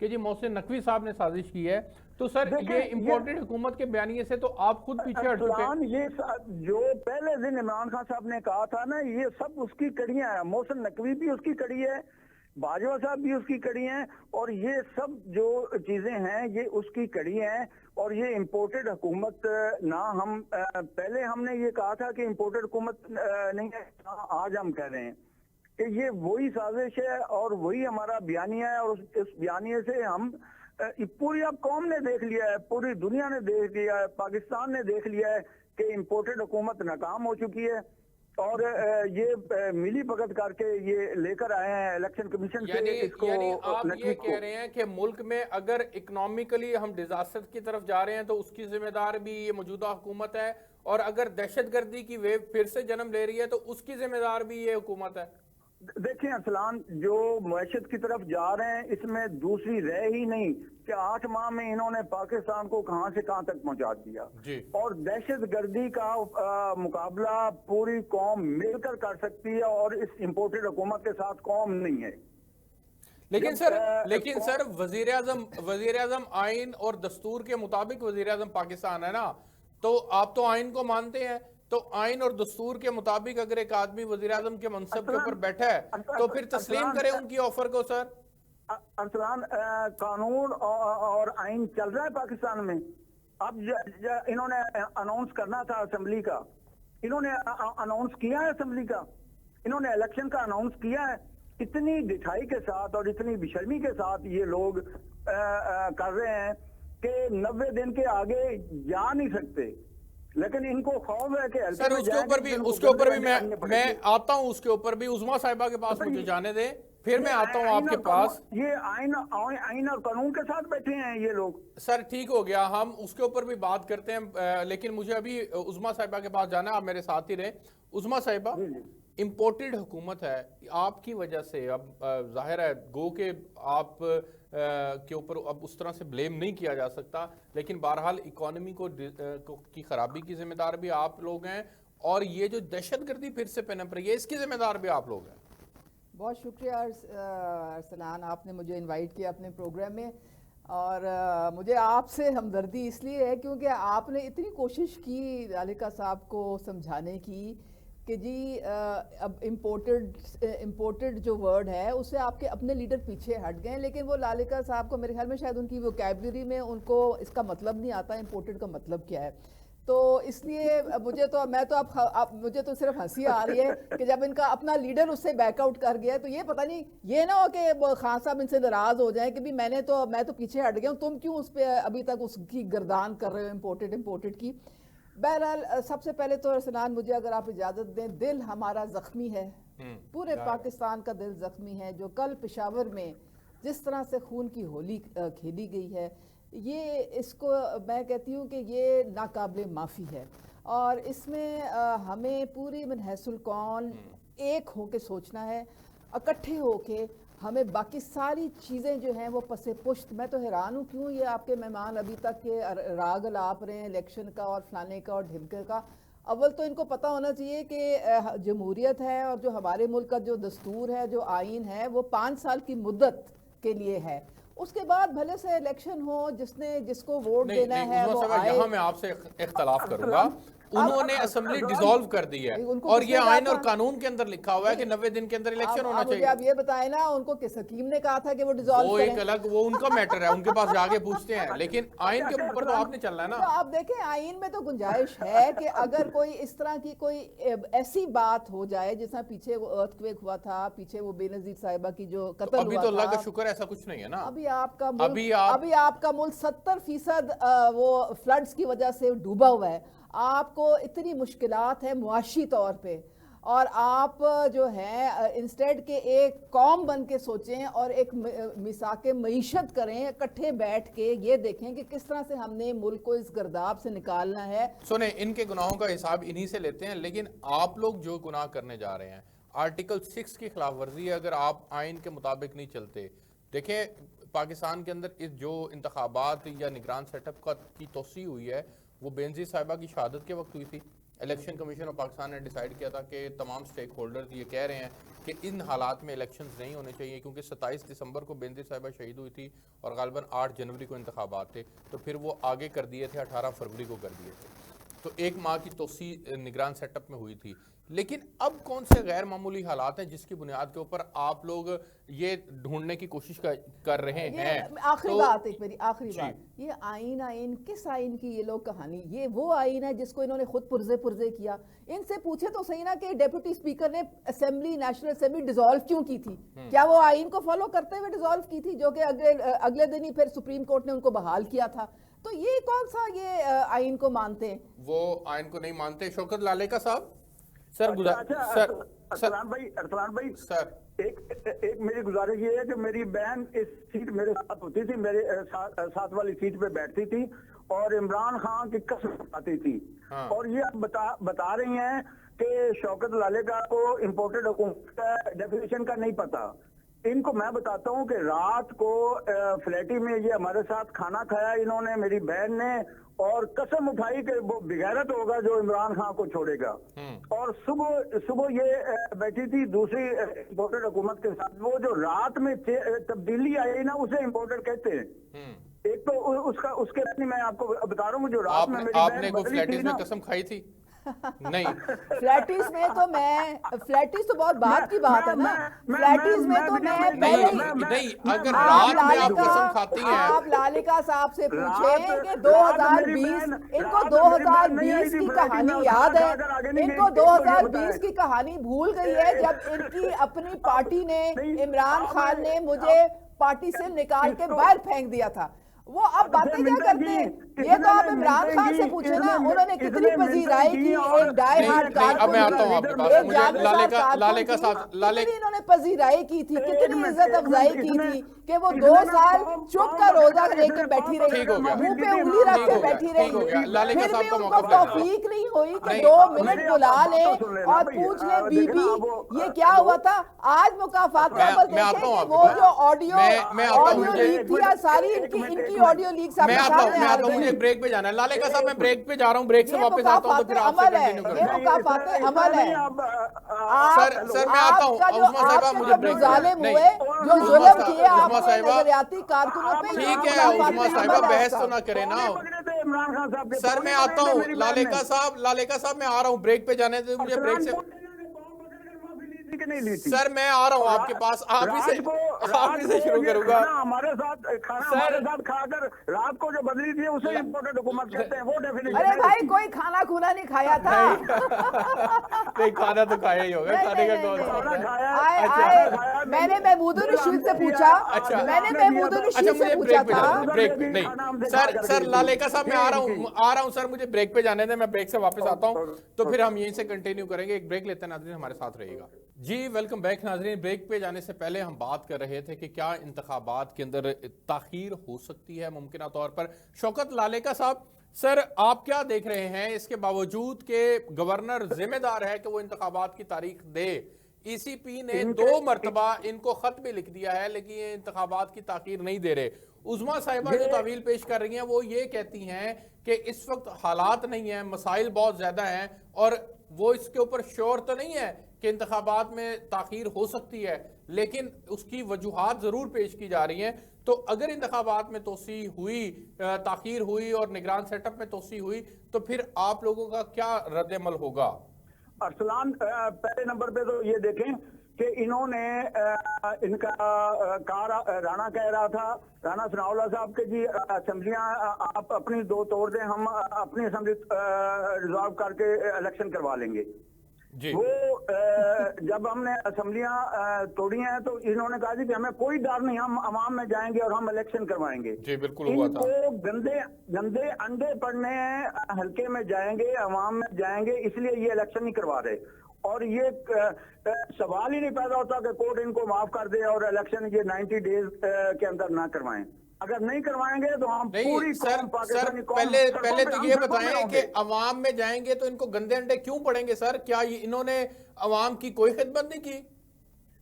کہ جی محسن نقوی صاحب نے سازش کی ہے، تو سر یہ امپورٹڈ حکومت کے بیانیے سے تو آپ خود پیچھے ہٹ چکے ہیں۔ یہ جو پہلے دن عمران خان صاحب نے کہا تھا نا، یہ سب اس کی کڑیاں ہیں، محسن نقوی بھی اس کی کڑی ہے، باجوہ صاحب بھی اس کی کڑی ہیں، اور یہ سب جو چیزیں ہیں یہ اس کی کڑی ہیں۔ اور یہ امپورٹڈ حکومت نہ، ہم پہلے ہم نے یہ کہا تھا کہ امپورٹڈ حکومت نہیں ہے، آج ہم کہہ رہے ہیں کہ یہ وہی سازش ہے اور وہی ہمارا بیانیہ ہے، اور اس بیانیے سے ہم پوری اب قوم نے دیکھ لیا ہے، پوری دنیا نے دیکھ لیا ہے، پاکستان نے دیکھ لیا ہے کہ امپورٹڈ حکومت ناکام ہو چکی ہے، اور یہ ملی بھگت کر کے یہ لے کر آئے ہیں الیکشن کمیشن سے اس کو۔ یعنی آپ یہ کہہ رہے ہیں کہ ملک میں اگر اکنامیکلی ہم ڈیزاسٹر کی طرف جا رہے ہیں تو اس کی ذمہ دار بھی یہ موجودہ حکومت ہے، اور اگر دہشت گردی کی ویو پھر سے جنم لے رہی ہے تو اس کی ذمہ دار بھی یہ حکومت ہے؟ دیکھیں ارسلان، جو معیشت کی طرف جا رہے ہیں اس میں دوسری رہ ہی نہیں کہ 8 ماہ میں انہوں نے پاکستان کو کہاں سے کہاں تک پہنچا دیا، اور دہشت گردی کا مقابلہ پوری قوم مل کر سکتی ہے، اور اس امپورٹڈ حکومت کے ساتھ قوم نہیں ہے۔ لیکن سر وزیر اعظم آئین اور دستور کے مطابق وزیر اعظم پاکستان ہے نا، تو آپ تو آئین کو مانتے ہیں، تو آئین اور دستور کے مطابق اگر ایک آدمی وزیر اعظم کے منصب کے اوپر بیٹھا ہے تو پھر تسلیم کریں ان کی آفر کو۔ سر ارسلان، قانون اور آئین چل رہا ہے پاکستان میں۔ اب انہوں نے اناؤنس کرنا تھا اسمبلی کا، انہوں نے اناؤنس کیا ہے اسمبلی کا، انہوں نے الیکشن کا اناؤنس کیا ہے۔ اتنی ڈٹھائی کے ساتھ اور اتنی بشرمی کے ساتھ یہ لوگ کر رہے ہیں کہ 90 دن کے آگے جا نہیں سکتے، لیکن ان کو خوف ہے کہ سر اس کے اوپر بھی میں آتا ہوں، اس کے اوپر بھی عظمیٰ صاحبہ کے پاس مجھے جانے دیں، پھر میں آتا ہوں آپ کے پاس۔ یہ آئین اور قانون کے ساتھ بیٹھے ہیں یہ لوگ۔ سر ٹھیک ہو گیا، ہم اس کے اوپر بھی بات کرتے ہیں، لیکن مجھے ابھی عظمیٰ صاحبہ کے پاس جانا ہے، آپ میرے ساتھ ہی رہیں۔ عظمیٰ صاحبہ، امپورٹڈ حکومت ہے، آپ کی وجہ سے، اب ظاہر ہے گو کہ آپ کے اوپر اب اس طرح سے بلیم نہیں کیا جا سکتا، لیکن بہرحال اکانومی کی خرابی کی ذمہ دار بھی آپ لوگ ہیں، اور یہ جو دہشت گردی پھر سے پنپ رہی ہے اس کی ذمہ دار بھی آپ لوگ ہیں۔ بہت شکریہ ارسلان، آپ نے مجھے انوائٹ کیا اپنے پروگرام میں، اور مجھے آپ سے ہمدردی اس لیے ہے کیونکہ آپ نے اتنی کوشش کی لالکا صاحب کو سمجھانے کی کہ جی اب امپورٹڈ جو ورڈ ہے اس سے آپ کے اپنے لیڈر پیچھے ہٹ گئے، لیکن وہ لالکا صاحب کو میرے خیال میں شاید ان کی ووکیبلری میں ان کو اس کا مطلب نہیں آتا امپورٹڈ کا مطلب کیا ہے، تو اس لیے مجھے تو صرف ہنسی آ رہی ہے کہ جب ان کا اپنا لیڈر اس سے بیک آؤٹ کر گیا، تو یہ پتہ نہیں یہ نہ ہو کہ خان صاحب ان سے ناراض ہو جائیں کہ بھی میں تو پیچھے ہٹ گیا ہوں، تم کیوں اس پہ ابھی تک اس کی گردان کر رہے ہو امپورٹڈ کی۔ بہرحال سب سے پہلے تو ارسلان مجھے اگر آپ اجازت دیں، دل ہمارا زخمی ہے، پورے پاکستان کا دل زخمی ہے، جو کل پشاور میں جس طرح سے خون کی ہولی کھیلی گئی ہے، یہ اس کو میں کہتی ہوں کہ یہ ناقابل معافی ہے، اور اس میں ہمیں پوری من حیث القوم ایک ہو کے سوچنا ہے، اکٹھے ہو کے ہمیں باقی ساری چیزیں جو ہیں وہ پس پشت۔ میں تو حیران ہوں کیوں یہ آپ کے مہمان ابھی تک کے راگ الاپ رہے ہیں الیکشن کا اور فلانے کا اور ڈھمکے کا۔ اول تو ان کو پتہ ہونا چاہیے کہ جمہوریت ہے، اور جو ہمارے ملک کا جو دستور ہے، جو آئین ہے، وہ 5 سال کی مدت کے لیے ہے، اس کے بعد بھلے سے الیکشن ہو، جس کو ووٹ دینا ہے وہ آئے۔ یہاں میں آپ سے اختلاف کروں گا، انہوں نے اسمبلی ڈیزالو کر دی ہے، اور یہ آئین اور قانون کے اندر لکھا ہوا ہے کہ 90 دن کے اندر الیکشن ہونا چاہیے۔ آپ یہ بتائیں نا، ان کو کس حکیم نے کہا تھا کہ وہ ڈیزالو کریں؟ وہ ایک الگ، وہ ان کا میٹر ہے، ان کے پاس جا کے پوچھتے ہیں، لیکن آئین کے اوپر تو آپ نے چلنا ہے نا۔ تو آپ دیکھیں آئین میں تو گنجائش ہے کہ اگر کوئی اس طرح کی کوئی ایسی بات ہو جائے، جس طرح پیچھے وہ ارتھ کویک ہوا تھا، پیچھے وہ بے نظیر صاحبہ کی جو قتل ہوا تھا، ابھی تو اللہ کا شکر ایسا کچھ نہیں ہے نا۔ ابھی آپ کا ملک 70% وہ فلڈز کی وجہ سے ڈوبا ہوا ہے، آپ کو اتنی مشکلات ہیں معاشی طور پہ، اور آپ جو ہے انسٹیڈ کے ایک قوم بن کے سوچیں اور ایک میثاق معیشت کریں، اکٹھے بیٹھ کے یہ دیکھیں کہ کس طرح سے ہم نے ملک کو اس گرداب سے نکالنا ہے۔ سنیں، ان کے گناہوں کا حساب انہی سے لیتے ہیں، لیکن آپ لوگ جو گناہ کرنے جا رہے ہیں، آرٹیکل 6 کی خلاف ورزی ہے اگر آپ آئین کے مطابق نہیں چلتے۔ دیکھیں پاکستان کے اندر جو انتخابات یا نگران سیٹ اپ کی توسیع ہوئی ہے، وہ بے نظیر صاحبہ کی شہادت کے وقت ہوئی تھی، الیکشن کمیشن آف پاکستان نے ڈیسائیڈ کیا تھا کہ تمام سٹیک ہولڈرز یہ کہہ رہے ہیں کہ ان حالات میں الیکشنز نہیں ہونے چاہیے، کیونکہ 27 دسمبر کو بینظیر صاحبہ شہید ہوئی تھی اور غالباً 8 جنوری کو انتخابات تھے، تو پھر وہ آگے کر دیے تھے، 18 فروری کو کر دیے تھے، تو 1 ماہ کی توسیع نگران سیٹ اپ میں ہوئی تھی۔ لیکن اب کون سے غیر معمولی حالات ہیں جس کی بنیاد کے اوپر آپ لوگ یہ ڈھونڈنے کی کوشش کر رہے ہیں؟ آخری بات، ایک میری آخری بات، یہ آئین کس آئین کی یہ لوگ کہانی؟ یہ وہ آئین ہے جس کو انہوں نے خود پرزے کیا۔ ان سے پوچھے تو صحیح نا کہ ڈیپوٹی اسپیکر نے اسمبلی، نیشنل اسمبلی ڈیزالو کیوں کی تھی؟ کیا وہ آئین کو فالو کرتے ہوئے ڈیزالو کی تھی، جو کہ اگلے دن ہی پھر سپریم کورٹ نے ان کو بحال کیا تھا؟ تو یہ کون سا یہ آئین کو مانتے ہیں؟ وہ آئین کو نہیں مانتے۔ شوکت لالیکا صاحب سر ارسلان بھائی سر ایک میری گزارش یہ ہے کہ میری بہن اس سیٹ میرے ساتھ ہوتی تھی، میرے ساتھ والی سیٹ پہ بیٹھتی تھی اور عمران خان کی قسم کھاتی تھی، اور یہ بتا رہی ہیں کہ شوکت لالیکا کو امپورٹڈ حکومت کا ڈیفینیشن کا نہیں پتا۔ ان کو میں بتاتا ہوں کہ رات کو فلیٹی میں یہ ہمارے ساتھ کھانا کھایا انہوں نے، میری بہن نے، اور قسم اٹھائی کہ وہ بغیرت ہوگا جو عمران خان کو چھوڑے گا، اور صبح یہ بیٹھی تھی دوسری امپورٹڈ حکومت کے ساتھ۔ وہ جو رات میں تبدیلی آئی نا اسے امپورٹڈ کہتے ہیں۔ ایک تو اس کے میں آپ کو بتا رہا ہوں جو رات میں میری آپ نے بہن کوئی بدلی فلیٹیز تھی میں نا، قسم کھائی تھی؟ نہیں، فلیٹیز تو بہت بات کی بات ہے نا۔ فلیٹیز میں تو میں نہیں، اگر رات میں آپ قسم کھاتی ہیں، آپ لالیکا صاحب سے پوچھیں کہ 2020 ان کو 2020 کی کہانی یاد ہے؟ ان کو 2020 کی کہانی بھول گئی ہے جب ان کی اپنی پارٹی نے، عمران خان نے مجھے پارٹی سے نکال کے باہر پھینک دیا تھا۔ وہ اب باتیں کیا کرتے ہیں؟ یہ تو آپ عمران خان سے پوچھیں نا، انہوں نے کتنی پذیرائی کی ایک ڈائی ہارڈ کارکن، اب میں آتا ہوں آپ کے پاس، مجھے لالیکا صاحب، کتنی انہوں نے پذیرائی کی تھی، کتنی عزت افزائی کی تھی کہ وہ 2 سال چپ کا روزہ لے کے بیٹھی رہی، منہ پہ انگلی رکھ کے بیٹھی رہی، پھر بھی ان کو توفیق نہیں ہوئی کہ 2 منٹ بلا لیں اور پوچھ لیں بی بی یہ کیا ہوا تھا۔ آج مکافات کا عمل دیکھیں کہ وہ جو آڈیو لیک تھی، ساری ان کی آڈیو لیک میں آتا ہوں، مجھے بریک پہ جانا ہے۔ لالیکا صاحب میں بریک پہ جا رہا ہوں، بریک سے واپس آتا ہوں تو پھر آپ سے کنٹینیو کروں گا۔ یہ مکافات عمل ہے۔ سر میں آتا ہوں، عثمہ صاحبہ مجھے بریک پہ ظالم ہوئے، جو ظلم کیے آپ نے نظریاتی کارکنوں پہ، ٹھیک ہے عثمہ صاحبہ بحث تو نہ کرے نا۔ سر میں آتا ہوں، لالیکا صاحب میں آ رہا ہوں، بریک پہ جانے سے مجھے بریک سے، سر میں آ رہا ہوں آپ کے پاس، آپ ہی سے شروع کروں گا۔ ہمارے ساتھ کھا کر رات کو جو بدلی تھی اسے امپورٹڈ حکومت کہتے ہیں، وہ ڈیفینیشن۔ ارے بھائی کوئی کھانا کھونا نہیں کھایا تھا۔ نہیں، کھانا تو کھایا ہی ہوگا، کھانے کا کون سا؟ میں نے محمود الرشید سے پوچھا، سر لالیکا صاحب میں آ رہا ہوں سر، مجھے بریک پہ جانے دیں، میں بریک سے واپس آتا ہوں تو پھر ہم یہیں سے کنٹینیو کریں گے۔ ایک بریک لیتے ہیں ناظرین، ہمارے ساتھ رہیے گا جی۔ ویلکم بیک ناظرین۔ بریک پہ جانے سے پہلے ہم بات کر رہے تھے کہ کیا انتخابات کے اندر تاخیر ہو سکتی ہے ممکنہ طور پر۔ شوکت لالیکا صاحب، سر آپ کیا دیکھ رہے ہیں اس کے باوجود کہ گورنر ذمہ دار ہے کہ وہ انتخابات کی تاریخ دے؟ ای سی پی نے 2 مرتبہ ان کو خط بھی لکھ دیا ہے لیکن یہ انتخابات کی تاخیر نہیں دے رہے۔ عظمیٰ صاحبہ جو تعویل پیش کر رہی ہیں وہ یہ کہتی ہیں کہ اس وقت حالات نہیں ہیں، مسائل بہت زیادہ ہیں، اور وہ اس کے اوپر شور تو نہیں ہے کہ انتخابات میں تاخیر ہو سکتی ہے، لیکن اس کی وجوہات ضرور پیش کی جا رہی ہیں۔ تو اگر انتخابات میں توسیع ہوئی، تاخیر ہوئی اور نگران سیٹ اپ میں توسیع ہوئی تو پھر آپ لوگوں کا کیا رد عمل ہوگا؟ ارسلان، پہلے نمبر پہ تو یہ دیکھیں کہ انہوں نے ان کا رانا کہہ رہا تھا، رانا ثناء اللہ صاحب کے جی اسمبلیاں آپ اپنی 2 توڑ دیں، ہم اپنی اسمبلی ریزالو کر کے الیکشن کروا لیں گے جی۔ وہ جب ہم نے اسمبلیاں توڑی ہیں تو انہوں نے کہا جی کہ ہمیں کوئی ڈر نہیں، ہم عوام میں جائیں گے اور ہم الیکشن کروائیں گے جی۔ بالکل ہوا تھا۔ ان کو گندے انڈے پڑنے حلقے میں جائیں گے، عوام میں جائیں گے، اس لیے یہ الیکشن نہیں کروا رہے، اور یہ سوال ہی نہیں پیدا ہوتا کہ کورٹ ان کو معاف کر دے اور الیکشن یہ 90 ڈیز کے اندر نہ کروائیں۔ اگر نہیں کروائیں گے تو ہم پوری قوم پاکستانی قوم پہلے تو یہ بتائیں کہ عوام میں جائیں گے تو ان کو گندے انڈے کیوں پڑیں گے سر؟ کیا انہوں نے عوام کی کوئی خدمت نہیں کی؟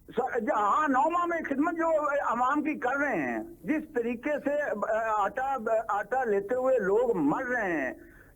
ہاں، 9 ماہ میں خدمت جو عوام کی کر رہے ہیں، جس طریقے سے آٹا لیتے ہوئے لوگ مر رہے ہیں،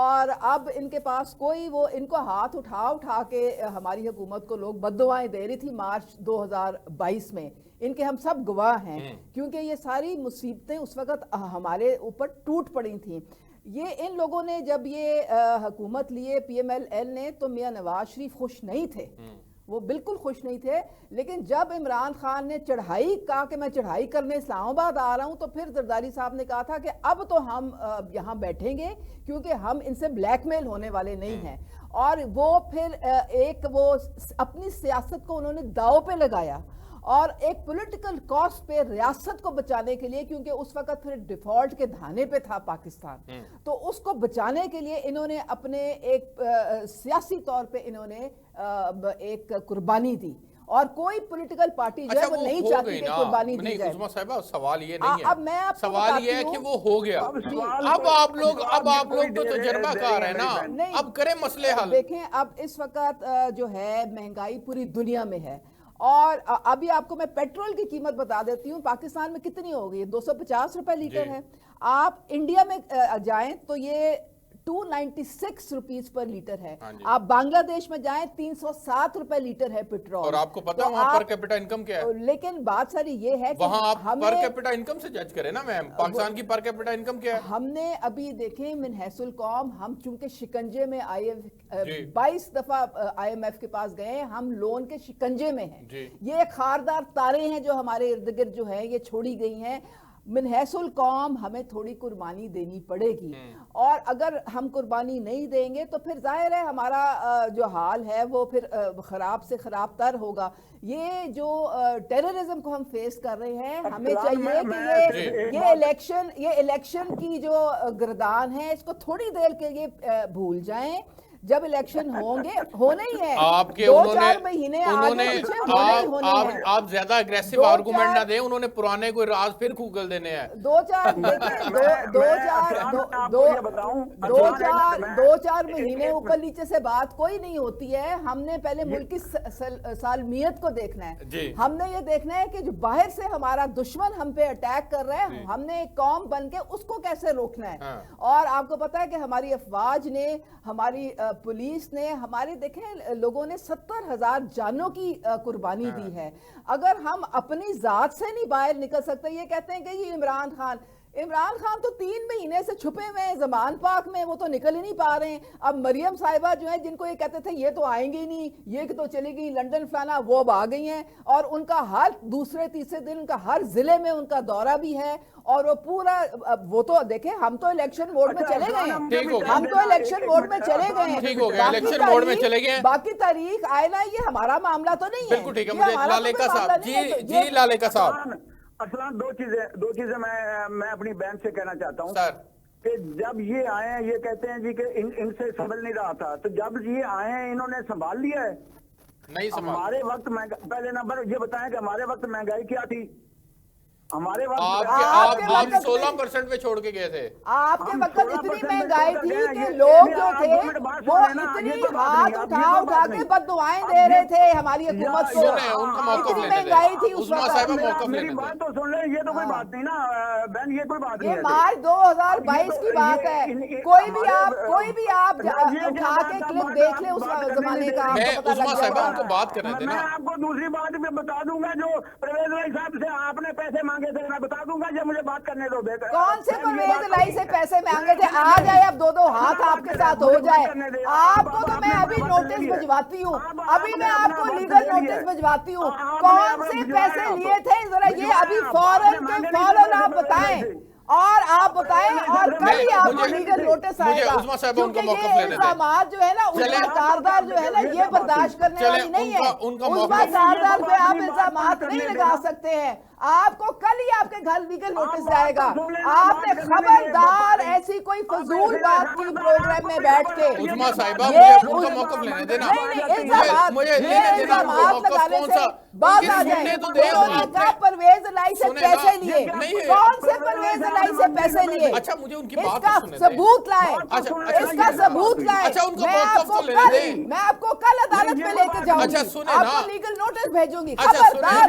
اور اب ان کے پاس کوئی وہ ان کو ہاتھ اٹھا کے ہماری حکومت کو لوگ بددعائیں دے رہی تھی مارچ 2022 میں، ان کے ہم سب گواہ ہیں، کیونکہ یہ ساری مصیبتیں اس وقت ہمارے اوپر ٹوٹ پڑی تھیں۔ یہ ان لوگوں نے جب یہ حکومت لیے پی ایم ایل ایل نے تو میاں نواز شریف خوش نہیں تھے، وہ بالکل خوش نہیں تھے، لیکن جب عمران خان نے کہا کہ میں چڑھائی کرنے اسلام آباد آ رہا ہوں، تو پھر زرداری صاحب نے کہا تھا کہ اب تو ہم یہاں بیٹھیں گے کیونکہ ہم ان سے بلیک میل ہونے والے نہیں ہیں، اور وہ پھر وہ اپنی سیاست کو انہوں نے داؤ پہ لگایا اور ایک پولیٹیکل کاسٹ پہ ریاست کو بچانے کے لیے، کیونکہ اس وقت پھر ڈیفالٹ کے دھانے پہ تھا پاکستان، تو اس کو بچانے کے لیے انہوں نے اپنے ایک سیاسی طور پہ انہوں نے ایک قربانی دی، اور کوئی پولیٹیکل پارٹی جو ہے وہ نہیں چاہتی کہ قربانی دی جائے۔ عظمیٰ صاحبہ سوال یہ نہیں ہے، اب میں آپ کو سوال یہ ہے کہ وہ ہو گیا، اب آپ لوگ تو تجربہ کار ہیں نا، اب کریں مسئلے حل۔ دیکھیں اب اس وقت جو ہے مہنگائی پوری دنیا میں ہے، اور ابھی آپ کو میں پیٹرول کی قیمت بتا دیتی ہوں پاکستان میں کتنی ہو گئی ہے، 250 روپے لیٹر ہے۔ آپ انڈیا میں جائیں تو یہ 296 روپیز پر لیٹر ہے، آپ بنگلہ دیش میں جائیں 307 روپے لیٹر ہے پیٹرول، اور آپ کو پتا وہاں پر کیپٹا انکم کیا ہے؟ لیکن بات ساری یہ ہے کہ وہاں آپ پر کیپٹا انکم سے جج کریں نا میم، پاکستان کی پر کیپٹا انکم کیا ہے؟ ہم نے ابھی دیکھیں من حیث القوم، ہم چونکہ شکنجے میں 22 دفعہ آئی ایم ایف کے پاس گئے، ہم لون کے شکنجے میں ہیں، یہ خاردار تاریں ہیں جو ہمارے ارد گرد جو ہیں یہ چھوڑی گئی ہیں۔ من حیث القوم ہمیں تھوڑی قربانی دینی پڑے گی، اور اگر ہم قربانی نہیں دیں گے تو پھر ظاہر ہے ہمارا جو حال ہے وہ پھر خراب سے خراب تر ہوگا۔ یہ جو ٹیررزم کو ہم فیس کر رہے ہیں، ہمیں چاہیے کہ یہ الیکشن کی جو گردان ہے اس کو تھوڑی دیر کے لیے بھول جائیں، جب الیکشن ہوں گے ہونے ہی ہیں، آپ کے 2-4 مہینے آگے پیچھے ہونے ہی ہونے ہیں۔ آپ زیادہ اگریسو آرگومنٹ نہ دیں، انہوں نے پرانے کوئی راز پھر کھوگل دینے ہیں۔ 2-4 مہینے اوپر نیچے سے بات کوئی نہیں ہوتی ہے، ہم نے پہلے ملک کی سالمیت کو دیکھنا ہے، ہم نے یہ دیکھنا ہے کہ جو باہر سے ہمارا دشمن ہم پہ اٹیک کر رہا ہے، ہم نے ایک قوم بن کے اس کو کیسے روکنا ہے۔ اور آپ کو پتا ہے کہ ہماری افواج نے، ہماری پولیس نے، ہمارے دیکھیں لوگوں نے 70,000 جانوں کی قربانی دی ہے۔ اگر ہم اپنی ذات سے نہیں باہر نکل سکتے، یہ کہتے ہیں کہ یہ عمران خان تو 3 مہینے سے چھپے ہوئے ہیں زمان پاک میں، وہ تو نکل ہی نہیں پا رہے ہیں۔ اب مریم صاحبہ جو ہیں جن کو یہ کہتے تھے یہ تو آئیں گے ہی نہیں، یہ تو چلی گئی لنڈن فلانا، وہ اب آ گئی ہیں، اور ان کا ہر دوسرے تیسرے دن ان کا ہر ضلع میں ان کا دورہ بھی ہے، اور وہ پورا وہ تو دیکھیں ہم تو الیکشن موڈ میں چلے گئے ہیں، ہم تو الیکشن موڈ میں چلے گئے ہیں، ٹھیک ہو گیا، الیکشن موڈ میں چلے گئے ہیں، باقی تاریخ آئنا یہ ہمارا معاملہ تو نہیں ہے۔ بالکل ٹھیک ہے، مجھے لالے کا صاحب، جی لالے کا صاحب، ارسلان دو چیزیں میں اپنی بہن سے کہنا چاہتا ہوں کہ جب یہ آئے ہیں یہ کہتے ہیں جی کہ ان سے سنبھل نہیں رہا تھا، تو جب یہ آئے ہیں انہوں نے سنبھال لیا ہے؟ نہیں سنبھال۔ ہمارے وقت پہلے نمبر یہ بتائیں کہ ہمارے وقت مہنگائی کیا تھی؟ ہمارے وقت آپ 16% پہ چھوڑ کے گئے تھے، آپ کے وقت اتنی مہنگائی تھی کہ لوگ جو تھے وہ اتنی ہاتھ اٹھا کے بد دعائیں دے رہے تھے ہماری حکومت کو، اتنی مہنگائی تھی اس وقت۔ میری بات تو سن لیں، یہ تو کوئی بات نہیں نا بہن، یہ کوئی بات نہیں ہے، یہ مارچ 2022 کی بات ہے، کوئی بھی آپ اٹھا کے کلپ دیکھ لیں اس زمانے کا، آپ کو پتہ لگ ان کو بات کرنے دینا۔ میں آپ کو دوسری بات بھی بتا دوں گا، جو پرویز الہی صاحب سے آپ نے پیسے مانگے تھے میں بتا دوں گا، یہ مجھے بات کرنے دو۔ کون سے پرویز الہی سے پیسے مانگے تھے؟ آ جائے اب 2 ہاتھ آپ کے ساتھ ہو جائے، آپ کو تو میں ابھی نوٹس بھجواتی ہوں، ابھی میں آپ کو لیگل نوٹس بھجواتی ہوں، کون سے پیسے لیے تھے ذرا یہ ابھی فوراً آپ بتائیں، اور آپ بتائیں، اور کل ہی آپ کو لیگل نوٹس آئے گا، کیونکہ یہ الزامات جو ہے نا عظمیٰ کاردار جو ہے نا یہ برداشت کرنے والی نہیں ہے، عظمیٰ کاردار پہ آپ الزامات نہیں لگا سکتے ہیں، آپ کو کل ہی آپ کے گھر لیگل نوٹس جائے گا۔ آپ نے خبردار ایسی کوئی فضول بات کی پروگرام میں بیٹھ کے، عظمیٰ صاحبہ مجھے ان کا موقف لینے دینا، مجھے الزامات لگانے سے باز آ جائیں۔ پرویز الہی سے پیسے لیے، کون سے پرویز الہی سے پیسے لیے؟ اچھا مجھے ان کی اس بات کا ثبوت لائیں، اچھا اس کا ثبوت لائیں، میں آپ کو کل عدالت میں لے کے جاؤں گی، آپ کو لیگل نوٹس بھیجوں گی، خبردار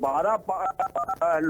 12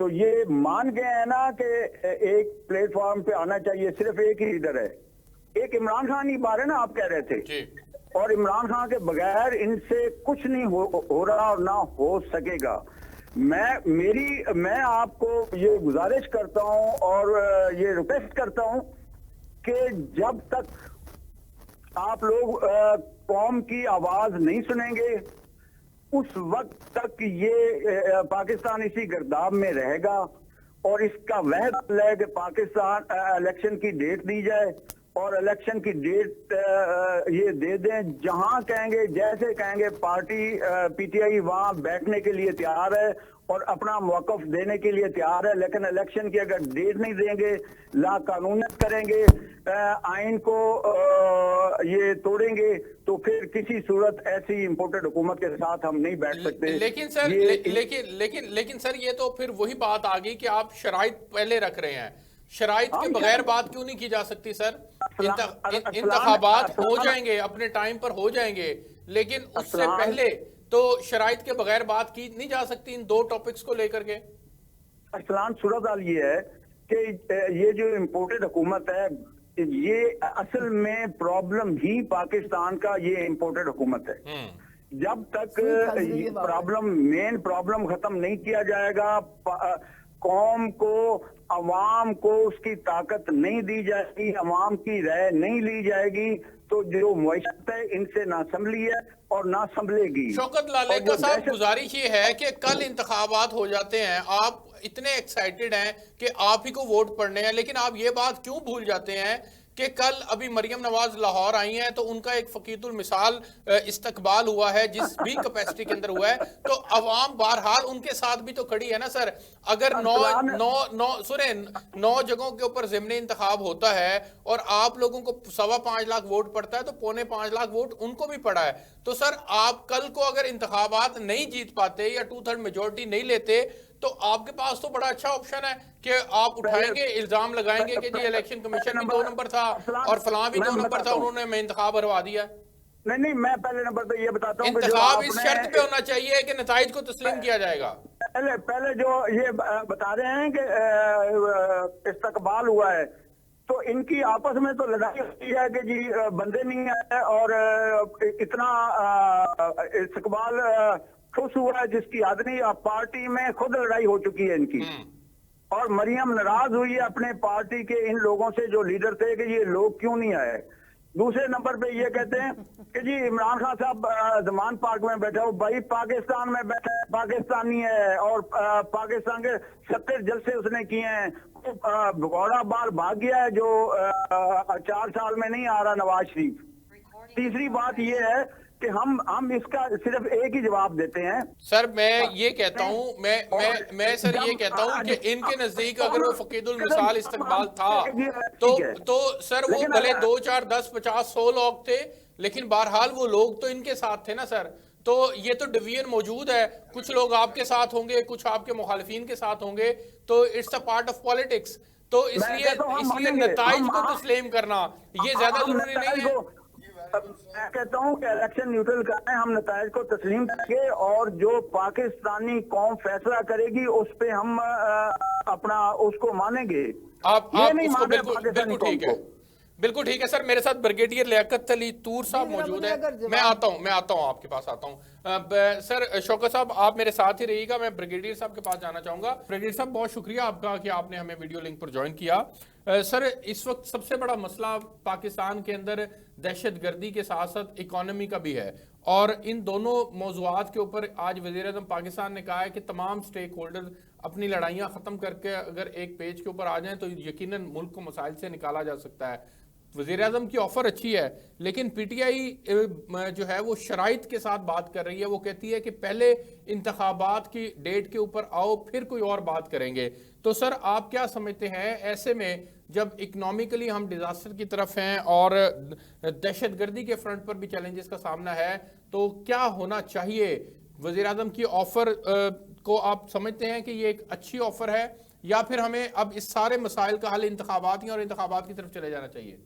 تو یہ مان گئے ہیں نا کہ ایک پلیٹ فارم پہ آنا چاہیے، صرف ایک ہی لیڈر ہے، ایک عمران خان ہی بار ہے نا آپ کہہ رہے تھے، جی اور عمران خان کے بغیر ان سے کچھ نہیں ہو رہا اور نہ ہو سکے گا۔ میں آپ کو یہ گزارش کرتا ہوں اور یہ ریکویسٹ کرتا ہوں کہ جب تک آپ لوگ قوم کی آواز نہیں سنیں گے اس وقت تک یہ پاکستان اسی گرداب میں رہے گا، اور اس کا وحد حل ہے کہ پاکستان الیکشن کی ڈیٹ دی جائے، اور الیکشن کی ڈیٹ یہ دے دیں، جہاں کہیں گے جیسے کہیں گے، پارٹی پی ٹی آئی وہاں بیٹھنے کے لیے تیار ہے اور اپنا موقف دینے کے لیے تیار ہے، لیکن الیکشن کی اگر ڈیٹ نہیں دیں گے، لا قانونیت کریں گے، آئین کو یہ توڑیں گے، تو پھر کسی صورت ایسی امپورٹڈ حکومت کے ساتھ ہم نہیں بیٹھ سکتے۔ لیکن سر لیکن سر یہ تو پھر وہی بات آ گئی کہ آپ شرائط پہلے رکھ رہے ہیں، شرائط کے بغیر بات کیوں نہیں کی جا سکتی سر؟ انتخابات ہو جائیں گے، اپنے ٹائم پر ہو جائیں گے، لیکن اس سے پہلے تو شرائط کے بغیر بات کی نہیں جا سکتی ان دو ٹاپکس کو لے کر کے۔ ارسلان، صورتحال یہ ہے کہ یہ جو امپورٹڈ حکومت ہے، یہ اصل میں پرابلم ہی پاکستان کا یہ امپورٹڈ حکومت ہے۔ جب تک مین پرابلم ختم نہیں کیا جائے گا، قوم کو، عوام کو اس کی طاقت نہیں دی جائے گی، عوام کی رائے نہیں لی جائے گی، تو جو معیشت ہے ان سے نہ سنبھلی ہے اور نہ سنبھلے گی۔ شوکت لالے صاحب، گزارش یہ ہے کہ کل انتخابات ہو جاتے ہیں، آپ اتنے ایکسائٹڈ ہیں کہ آپ ہی کو ووٹ پڑنے ہیں، لیکن آپ یہ بات کیوں بھول جاتے ہیں کہ کل ابھی مریم نواز لاہور آئی ہیں تو ان کا ایک فقید المثال استقبال ہوا ہے جس بھی کیپیسٹی کے اندر ہوا ہے، تو عوام بہرحال ان کے ساتھ بھی تو کھڑی ہے نا سر۔ اگر 9 جگہوں کے اوپر ضمنی انتخاب ہوتا ہے اور آپ لوگوں کو 5.25 لاکھ ووٹ پڑتا ہے تو 5.25 لاکھ ووٹ ان کو بھی پڑا ہے، تو سر آپ کل کو اگر انتخابات نہیں جیت پاتے یا 2/3 میجورٹی نہیں لیتے تو آپ کے پاس تو بڑا اچھا آپشن ہے کہ آپ اٹھائیں گے، الزام لگائیں گے کہ جی الیکشن کمیشن بھی 2 نمبر تھا اور فلاں بھی 2 نمبر تھا، انہوں نے میں انتخاب ہروا دیا۔ نہیں، میں پہلے نمبر پہ یہ بتاتا ہوں کہ انتخاب اس شرط پہ ہونا چاہیے کہ نتائج کو تسلیم کیا جائے گا۔ پہلے جو یہ بتا رہے ہیں کہ استقبال ہوا ہے، تو ان کی آپس میں تو لڑائی ہوتی ہے کہ جی بندے نہیں آئے اور اتنا استقبال خوش ہوا ہے جس کی حد نہیں، پارٹی میں خود لڑائی ہو چکی ہے ان کی، اور مریم ناراض ہوئی ہے اپنے پارٹی کے ان لوگوں سے جو لیڈر تھے کہ یہ لوگ کیوں نہیں آئے۔ دوسرے نمبر پہ یہ کہتے ہیں کہ جی عمران خان صاحب زمان پارک میں بیٹھے ہو، بھائی پاکستان میں بیٹھے پاکستانی ہے، اور پاکستان کے 70 جلسے اس نے کیے ہیں، بھگوڑا بال بھاگ گیا ہے جو 4 سال میں نہیں آ رہا نواز شریف۔ تیسری بات یہ ہے کہ ہم اس کا صرف ایک ہی جواب دیتے ہیں سر، میں یہ کہتا ہوں میں سر یہ کہتا ہوں کہ ان کے نزدیک اگر وہ فقید المثال استقبال تھا تو سر وہ بھلے 2 4 10 50 100 لوگ تھے، لیکن بہرحال وہ لوگ تو ان کے ساتھ تھے نا سر۔ تو یہ تو ڈویژن موجود ہے، کچھ لوگ آپ کے ساتھ ہوں گے، کچھ آپ کے مخالفین کے ساتھ ہوں گے، تو it's a part of politics, تو اس لیے نتائج کو تسلیم کرنا یہ زیادہ ضروری نہیں ہے۔ میں کہتا ہوں کہ الیکشن نیوٹرل کریں، ہم نتائج کو تسلیم کریں گے، اور جو پاکستانی قوم فیصلہ کرے گی اس پہ ہم اپنا اس کو مانیں گے۔ آپ اس کو بالکل ٹھیک ہے، بالکل ٹھیک ہے سر۔ میرے ساتھ بریگیڈیئر لیاقت علی طور صاحب موجود ہیں، میں آتا ہوں آپ کے پاس آتا ہوں۔ سر شوکت صاحب آپ میرے ساتھ ہی رہیے گا، میں بریگیڈیئر صاحب کے پاس جانا چاہوں گا۔ بریگیڈیئر صاحب بہت شکریہ آپ کا کہ آپ نے ہمیں ویڈیو لنک پر جوائن کیا۔ سر اس وقت سب سے بڑا مسئلہ پاکستان کے اندر دہشت گردی کے ساتھ ساتھ اکانومی کا بھی ہے، اور ان دونوں موضوعات کے اوپر آج وزیر اعظم پاکستان نے کہا ہے کہ تمام سٹیک ہولڈر اپنی لڑائیاں ختم کر کے اگر ایک پیج کے اوپر آ جائیں تو یقیناً ملک کو مسائل سے نکالا جا سکتا ہے۔ وزیر اعظم کی آفر اچھی ہے، لیکن پی ٹی آئی جو ہے وہ شرائط کے ساتھ بات کر رہی ہے۔ وہ کہتی ہے کہ پہلے انتخابات کی ڈیٹ کے اوپر آؤ، پھر کوئی اور بات کریں گے۔ تو سر آپ کیا سمجھتے ہیں ایسے میں جب اکنامیکلی ہم ڈیزاسٹر کی طرف ہیں اور دہشت گردی کے فرنٹ پر بھی چیلنجز کا سامنا ہے، تو کیا ہونا چاہیے؟ وزیر اعظم کی آفر کو آپ سمجھتے ہیں کہ یہ ایک اچھی آفر ہے، یا پھر ہمیں اب اس سارے مسائل کا حل انتخابات ہیں اور انتخابات کی طرف چلے جانا چاہیے؟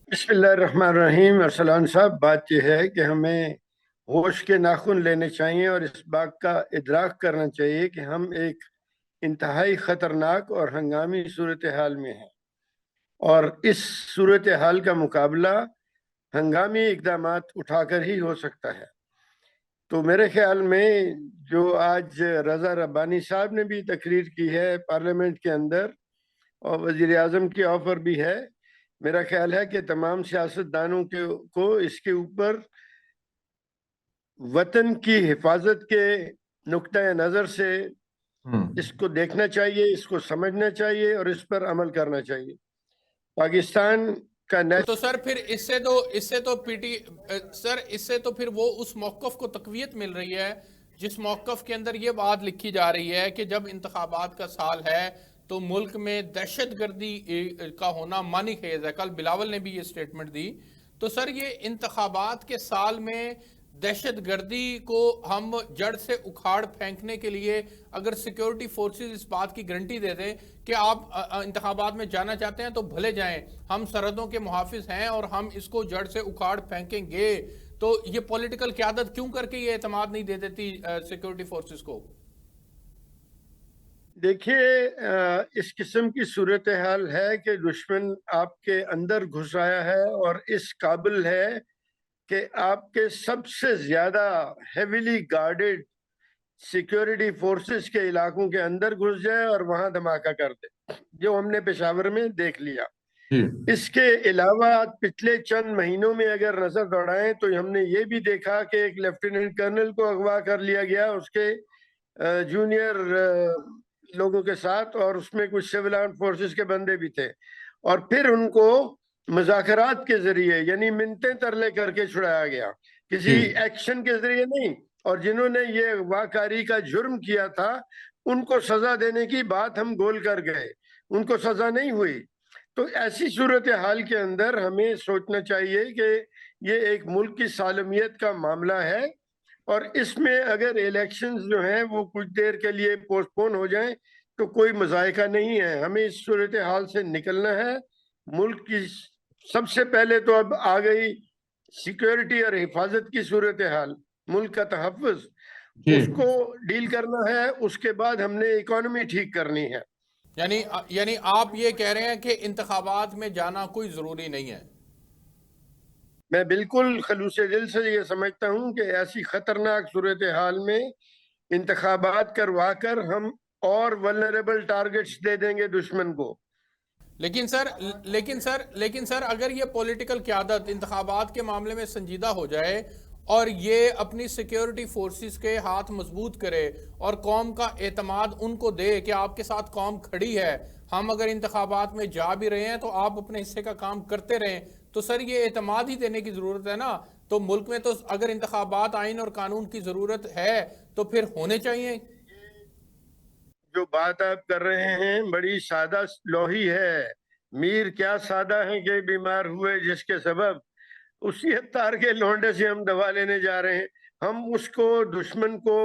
بسم اللہ الرحمن الرحیم۔ ارسلان صاحب، بات یہ ہے کہ ہمیں ہوش کے ناخن لینے چاہیے اور اس بات کا ادراک کرنا چاہیے کہ ہم ایک انتہائی خطرناک اور ہنگامی صورتحال میں ہیں، اور اس صورتحال کا مقابلہ ہنگامی اقدامات اٹھا کر ہی ہو سکتا ہے۔ تو میرے خیال میں جو آج رضا ربانی صاحب نے بھی تقریر کی ہے پارلیمنٹ کے اندر، اور وزیر اعظم کی آفر بھی ہے، میرا خیال ہے کہ تمام سیاستدانوں کو اس کے اوپر وطن کی حفاظت کے نقطہ نظر سے اس کو دیکھنا چاہیے، اس کو سمجھنا چاہیے اور اس پر عمل کرنا چاہیے۔ پاکستان کا تو سر پھر اس سے تو پھر وہ اس موقف کو تقویت مل رہی ہے جس موقف کے اندر یہ بات لکھی جا رہی ہے کہ جب انتخابات کا سال ہے تو ملک میں دہشت گردی کا ہونا معنی خیز ہے۔ کل بلاول نے بھی یہ سٹیٹمنٹ دی۔ تو سر یہ انتخابات کے سال میں دہشت گردی کو ہم جڑ سے اکھاڑ پھینکنے کے لیے اگر سیکیورٹی فورسز اس بات کی گارنٹی دے دیں کہ آپ انتخابات میں جانا چاہتے ہیں تو بھلے جائیں، ہم سرحدوں کے محافظ ہیں اور ہم اس کو جڑ سے اکھاڑ پھینکیں گے، تو یہ پولیٹیکل قیادت کیوں کر کے یہ اعتماد نہیں دے دیتی سیکیورٹی فورسز کو؟ دیکھیے، اس قسم کی صورتحال ہے کہ دشمن آپ کے اندر گھس آیا ہے اور اس قابل ہے کہ آپ کے سب سے زیادہ ہیویلی گارڈڈ سیکیورٹی فورسز کے علاقوں کے اندر گھس جائے اور وہاں دھماکہ کر دے، جو ہم نے پشاور میں دیکھ لیا۔ اس کے علاوہ پچھلے چند مہینوں میں اگر نظر دوڑائیں تو ہم نے یہ بھی دیکھا کہ ایک لیفٹیننٹ کرنل کو اغوا کر لیا گیا اس کے جونیئر لوگوں کے ساتھ، اور اس میں کچھ سول آرم فورسز کے بندے بھی تھے، اور پھر ان کو مذاکرات کے ذریعے یعنی منتیں ترلے کر کے چھڑایا گیا، کسی ایکشن کے ذریعے نہیں۔ اور جنہوں نے یہ اغواکاری کا جرم کیا تھا ان کو سزا دینے کی بات ہم گول کر گئے، ان کو سزا نہیں ہوئی۔ تو ایسی صورتحال کے اندر ہمیں سوچنا چاہیے کہ یہ ایک ملک کی سالمیت کا معاملہ ہے، اور اس میں اگر الیکشنز جو ہیں وہ کچھ دیر کے لیے پوسٹ پون ہو جائیں تو کوئی مذائقہ نہیں ہے۔ ہمیں اس صورتحال سے نکلنا ہے۔ ملک کی سب سے پہلے تو اب آ گئی سیکیورٹی اور حفاظت کی صورتحال، ملک کا تحفظ، اس کو ڈیل کرنا ہے، اس کے بعد ہم نے اکانومی ٹھیک کرنی ہے۔ یعنی آپ یہ کہہ رہے ہیں کہ انتخابات میں جانا کوئی ضروری نہیں ہے؟ میں بالکل خلوص دل سے یہ سمجھتا ہوں کہ ایسی خطرناک صورتحال میں انتخابات کروا کر ہم اور ولنریبل ٹارگٹس دے دیں گے دشمن کو۔ لیکن سر اگر یہ پولیٹیکل قیادت انتخابات کے معاملے میں سنجیدہ ہو جائے اور یہ اپنی سیکیورٹی فورسز کے ہاتھ مضبوط کرے اور قوم کا اعتماد ان کو دے کہ آپ کے ساتھ قوم کھڑی ہے، ہم اگر انتخابات میں جا بھی رہے ہیں تو آپ اپنے حصے کا کام کرتے رہیں، تو سر یہ اعتماد ہی دینے کی ضرورت ہے نا۔ تو ملک میں تو اگر انتخابات آئین اور قانون کی ضرورت ہے تو پھر ہونے چاہیے۔ جو بات آپ کر رہے ہیں بڑی سادہ لوحی ہے، میر کیا سادہ ہیں کہ بیمار ہوئے جس کے سبب، اسی اتار کے لونڈے سے ہم دوا لینے جا رہے ہیں۔ ہم اس کو دشمن کو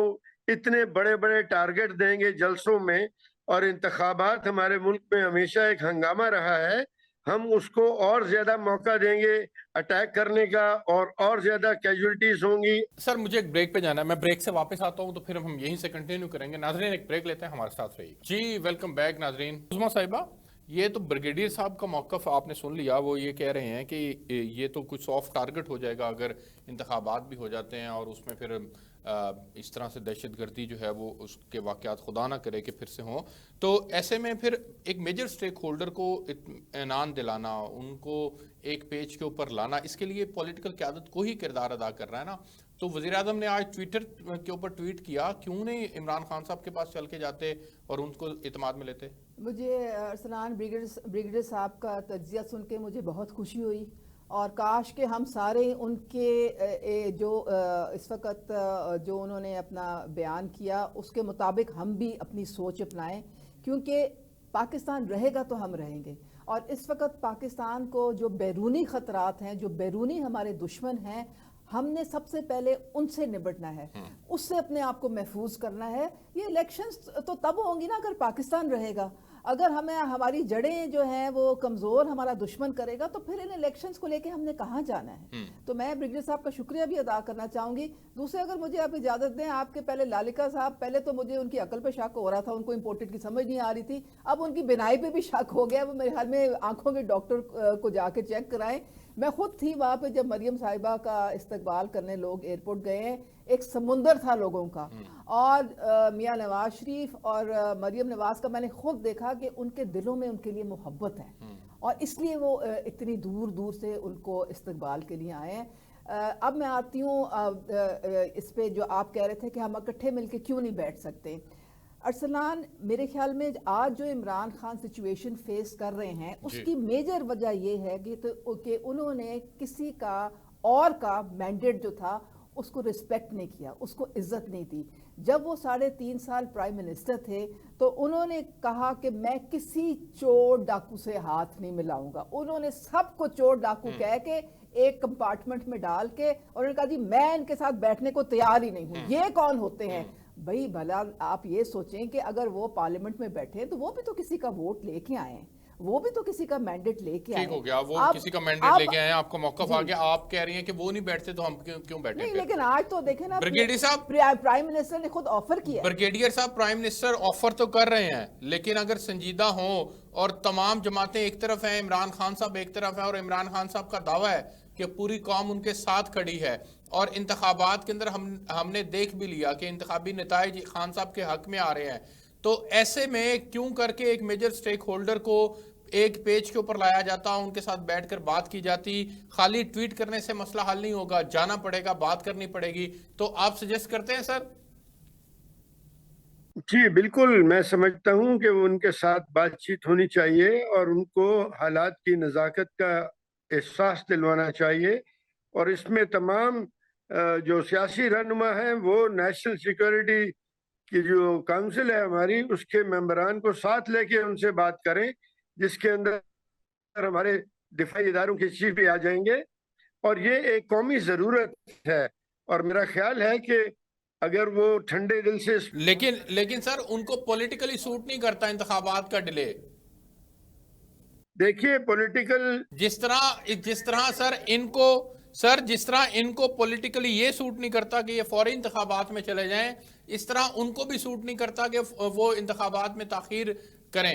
اتنے بڑے بڑے ٹارگٹ دیں گے جلسوں میں، اور انتخابات ہمارے ملک میں ہمیشہ ایک ہنگامہ رہا ہے، ہم اس کو اور زیادہ موقع دیں گے اٹیک کرنے کا، اور زیادہ کیجولٹیز ہوں گی۔ سر مجھے ایک بریک پہ جانا ہے، میں بریک سے واپس آتا ہوں تو پھر ہم یہیں سے کنٹینیو کریں گے۔ ناظرین ایک بریک لیتے ہیں، ہمارے ساتھ رہیے۔ جی ویلکم بیک ناظرین۔ عظمیٰ صاحبہ، یہ تو بریگیڈیئر صاحب کا موقف آپ نے سن لیا، وہ یہ کہہ رہے ہیں کہ یہ تو کچھ سافٹ ٹارگٹ ہو جائے گا اگر انتخابات بھی ہو جاتے ہیں، اور اس میں پھر اس طرح سے دہشت گردی جو ہے وہ اس کے واقعات خدا نہ کرے کہ پھر سے ہوں، تو ایسے میں پھر ایک میجر سٹیک ہولڈر کو اطمینان دلانا، ان کو ایک پیج کے اوپر لانا، اس کے لیے پولیٹیکل قیادت کو ہی کردار ادا کر رہا ہے نا۔ تو وزیر اعظم نے آج ٹویٹر کے اوپر ٹویٹ کیا، کیوں نہیں عمران خان صاحب کے پاس چل کے جاتے اور ان کو اعتماد میں لیتے؟ مجھے ارسلان بریگیڈیئر صاحب کا تجزیہ سن کے مجھے بہت خوشی ہوئی، اور کاش کہ ہم سارے ان کے جو اس وقت جو انہوں نے اپنا بیان کیا اس کے مطابق ہم بھی اپنی سوچ اپنائیں، کیونکہ پاکستان رہے گا تو ہم رہیں گے۔ اور اس وقت پاکستان کو جو بیرونی خطرات ہیں، جو بیرونی ہمارے دشمن ہیں، ہم نے سب سے پہلے ان سے نبٹنا ہے، اس سے اپنے آپ کو محفوظ کرنا ہے۔ یہ الیکشنز تو تب ہوں گی نا اگر پاکستان رہے گا۔ اگر ہمیں ہماری جڑیں جو ہیں وہ کمزور ہمارا دشمن کرے گا تو پھر ان الیکشنز کو لے کے ہم نے کہاں جانا ہے. تو میں بریگیڈیئر صاحب کا شکریہ بھی ادا کرنا چاہوں گی. دوسرے اگر مجھے آپ اجازت دیں, آپ کے پہلے لالکا صاحب, پہلے تو مجھے ان کی عقل پہ شک ہو رہا تھا, ان کو امپورٹڈ کی سمجھ نہیں آ رہی تھی, اب ان کی بینائی پہ بھی شک ہو گیا. وہ میرے حال میں آنکھوں کے ڈاکٹر کو جا کے چیک کرائیں. میں خود تھی وہاں پہ جب مریم صاحبہ کا استقبال کرنے لوگ ایئرپورٹ گئے ہیں, ایک سمندر تھا لوگوں کا, اور میاں نواز شریف اور مریم نواز کا میں نے خود دیکھا کہ ان کے دلوں میں ان کے لیے محبت ہے, اور اس لیے وہ اتنی دور دور سے ان کو استقبال کے لیے آئے ہیں. اب میں آتی ہوں اس پہ جو آپ کہہ رہے تھے کہ ہم اکٹھے مل کے کیوں نہیں بیٹھ سکتے. ارسلان, میرے خیال میں آج جو عمران خان سچویشن فیس کر رہے ہیں اس کی میجر وجہ یہ ہے کہ انہوں نے کسی کا اور کا مینڈیٹ جو تھا اس کو رسپیکٹ نہیں کیا, اس کو عزت نہیں دی. جب وہ 3.5 سال پرائم منسٹر تھے تو انہوں نے کہا کہ میں کسی چور ڈاکو سے ہاتھ نہیں ملاؤں گا. انہوں نے سب کو چور ڈاکو کہہ کے ایک کمپارٹمنٹ میں ڈال کے, اور انہوں نے کہا جی میں ان کے ساتھ بیٹھنے کو تیار ہی نہیں ہوں. یہ کون ہوتے ہیں بھائی؟ بھلا آپ یہ سوچیں کہ اگر وہ پارلیمنٹ میں بیٹھے تو وہ بھی تو کسی کا ووٹ لے کے آئے ہیں, وہ بھی تو کسی کا مینڈیٹ لے کے آئے. ٹھیک ہو گیا, وہ کسی کا مینڈیٹ لے کے آئے ہیں, آپ کو موقف آ گیا, آپ کہہ رہی ہیں کہ وہ نہیں بیٹھتے تو ہم کیوں بیٹھیں؟ نہیں, لیکن آج تو دیکھیں نا, بریگیڈیئر صاحب, پرائم منسٹر نے خود آفر کیا. بریگیڈیئر صاحب, پرائم منسٹر آفر تو کر رہے ہیں, لیکن اگر سنجیدہ ہوں اور تمام جماعتیں ایک طرف ہیں, عمران خان صاحب ایک طرف ہیں, اور عمران خان صاحب کا دعویٰ ہے کہ پوری قوم ان کے ساتھ کھڑی ہے, اور انتخابات کے اندر ہم نے دیکھ بھی لیا کہ انتخابی نتائج خان صاحب کے حق میں آ رہے ہیں, تو ایسے میں کیوں کر کے ایک میجر سٹیک ہولڈر کو ایک پیج کے اوپر لایا جاتا, ان کے ساتھ بیٹھ کر بات کی جاتی؟ خالی ٹویٹ کرنے سے مسئلہ حل نہیں ہوگا, جانا پڑے گا, بات کرنی پڑے گی. تو آپ سجیسٹ کرتے ہیں سر؟ جی بالکل, میں سمجھتا ہوں کہ ان کے ساتھ بات چیت ہونی چاہیے اور ان کو حالات کی نزاکت کا احساس دلوانا چاہیے, اور اس میں تمام جو سیاسی رہنما ہیں وہ نیشنل سیکورٹی کی جو کونسل ہے ہماری, اس کے ممبران کو ساتھ لے کے ان سے بات کریں, جس کے اندر ہمارے دفاعی اداروں کے چیف بھی آ جائیں گے, اور یہ ایک قومی ضرورت ہے. اور میرا خیال ہے کہ اگر وہ ٹھنڈے دل سے لیکن سر ان کو پولیٹیکلی سوٹ نہیں کرتا انتخابات کا ڈیلے. دیکھیے پولیٹیکل جس طرح جس طرح ان کو پولیٹیکلی یہ سوٹ نہیں کرتا کہ یہ فوری انتخابات میں چلے جائیں, اس طرح ان کو بھی سوٹ نہیں کرتا کہ وہ انتخابات میں تاخیر کریں.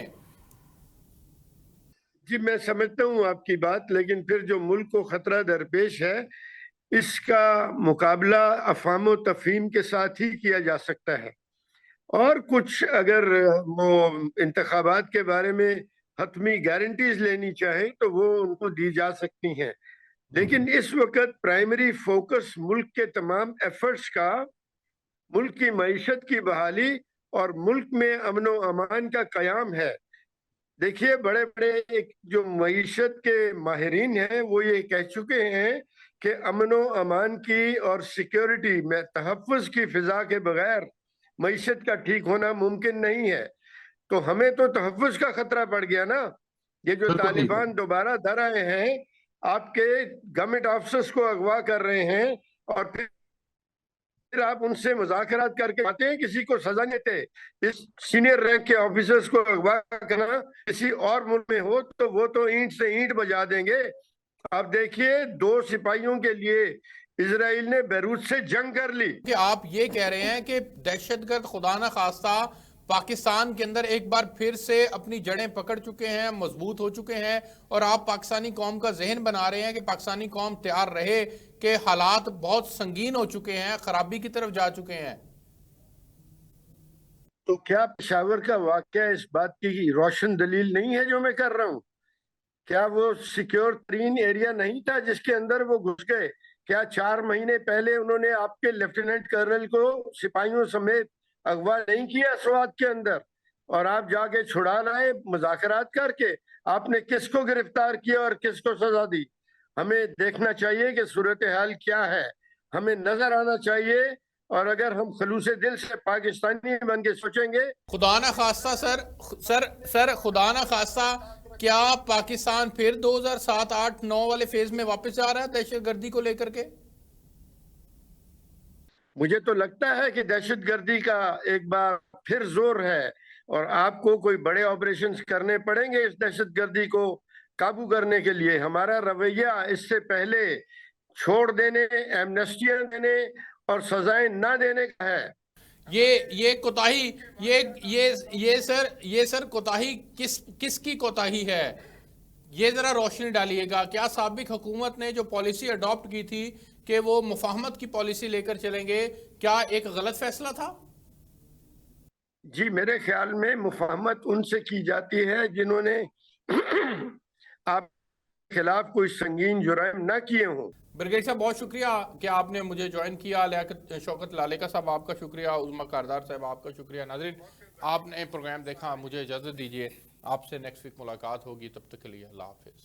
جی میں سمجھتا ہوں آپ کی بات, لیکن پھر جو ملک کو خطرہ درپیش ہے اس کا مقابلہ افہام و تفہیم کے ساتھ ہی کیا جا سکتا ہے, اور کچھ اگر وہ انتخابات کے بارے میں حتمی گارنٹیز لینی چاہیں تو وہ ان کو دی جا سکتی ہیں, لیکن اس وقت پرائمری فوکس ملک کے تمام ایفرٹس کا ملک کی معیشت کی بحالی اور ملک میں امن و امان کا قیام ہے. دیکھیے بڑے بڑے جو معیشت کے ماہرین ہیں وہ یہ کہہ چکے ہیں کہ امن و امان کی اور سیکیورٹی میں تحفظ کی فضا کے بغیر معیشت کا ٹھیک ہونا ممکن نہیں ہے. تو ہمیں تو تحفظ کا خطرہ پڑ گیا نا. یہ جو طالبان دوبارہ در آئے ہیں, آپ کے گورنمنٹ آفیسرز کو اغوا کر رہے ہیں, اور پھر آپ ان سے مذاکرات کر کے آتے ہیں, کسی کو سزا نہیں دیتے. اس سینئر رینک کے آفیسرز کو اغوا کرنا کسی اور ملک میں ہو تو وہ تو اینٹ سے اینٹ بجا دیں گے. آپ دیکھیے 2 سپاہیوں کے لیے اسرائیل نے بیروت سے جنگ کر لی. کہ آپ یہ کہہ رہے ہیں کہ دہشت گرد خدا نہ خواستہ پاکستان کے اندر ایک بار پھر سے اپنی جڑیں پکڑ چکے ہیں, مضبوط ہو چکے ہیں, اور آپ پاکستانی قوم کا ذہن بنا رہے ہیں کہ پاکستانی قوم تیار رہے کہ حالات بہت سنگین ہو چکے ہیں, خرابی کی طرف جا چکے ہیں. تو کیا پشاور کا واقعہ اس بات کی روشن دلیل نہیں ہے جو میں کر رہا ہوں؟ کیا وہ سیکیور ترین ایریا نہیں تھا جس کے اندر وہ گھس گئے؟ کیا 4 مہینے پہلے انہوں نے آپ کے لیفٹیننٹ کرنل کو سپاہیوں سمیت اغوا نہیں کیا سوات کے اندر؟ اور آپ جا کے چھڑا لائے مذاکرات کر کے. آپ نے کس کو گرفتار کیا اور کس کو سزا دی؟ ہمیں دیکھنا چاہیے کہ صورتحال کیا ہے, ہمیں نظر آنا چاہیے, اور اگر ہم خلوص دل سے پاکستانی بن کے سوچیں گے. خدا نہ خواستہ سر خدا نہ خواستہ کیا پاکستان پھر 2007-8-9 والے فیز میں واپس جا رہا ہے دہشت گردی کو لے کر کے؟ مجھے تو لگتا ہے کہ دہشت گردی کا ایک بار پھر زور ہے, اور آپ کو کوئی بڑے آپریشنز کرنے پڑیں گے اس دہشت گردی کو قابو کرنے کے لیے. ہمارا رویہ اس سے پہلے چھوڑ دینے، ایمنسٹیاں دینے اور سزائیں نہ دینے کا ہے. یہ کوتاہی یہ سر کوتاہی کس کی کوتاہی ہے؟ یہ ذرا روشنی ڈالیے گا. کیا سابق حکومت نے جو پالیسی اڈاپٹ کی تھی کہ وہ مفاہمت کی پالیسی لے کر چلیں گے، کیا ایک غلط فیصلہ تھا؟ جی میرے خیال میں مفاہمت ان سے کی جاتی ہے جنہوں نے آپ کے خلاف کوئی سنگین جرائم نہ کیے ہوں. برگیڈ صاحب بہت شکریہ کہ آپ نے مجھے جوائن کیا. شوکت لالیکا صاحب آپ کا شکریہ. عظمیٰ کاردار صاحب آپ کا شکریہ. ناظرین آپ نے پروگرام دیکھا، مجھے اجازت دیجیے، آپ سے نیکسٹ ویک ملاقات ہوگی. تب تک کے لیے اللہ حافظ.